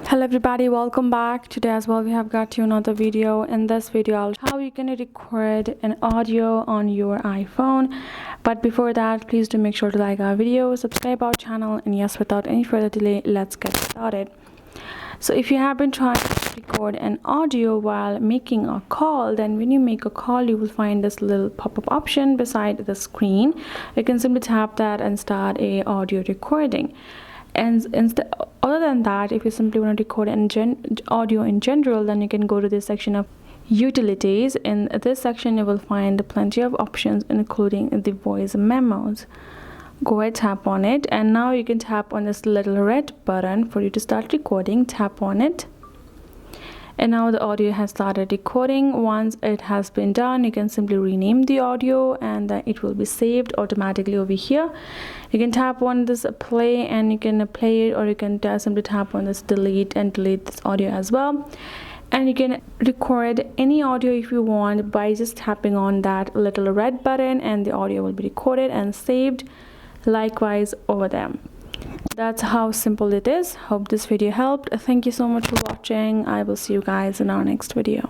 Hello everybody, welcome back. Today as well we have got you another video. In this video I'll show how you can record an audio on your iPhone. But before that, please do make sure to like our video, subscribe our channel, and yes, without any further delay, let's get started. So if you have been trying to record an audio while making a call, then when you make a call you will find this little pop-up option beside the screen. You can simply tap that and start a audio recording. And other than that, if you simply want to record audio in general, then you can go to this section of utilities. In this section you will find plenty of options, including the voice memos. Go ahead, tap on it, and now you can tap on this little red button for you to start recording. Tap on it, and now the audio has started recording. Once it has been done, you can simply rename the audio and it will be saved automatically over here. You can tap on this play and you can play it, or you can simply tap on this delete and delete this audio as well. And you can record any audio if you want by just tapping on that little red button, and the audio will be recorded and saved likewise over them. That's how simple it is. Hope this video helped. Thank you so much for watching. I will see you guys in our next video.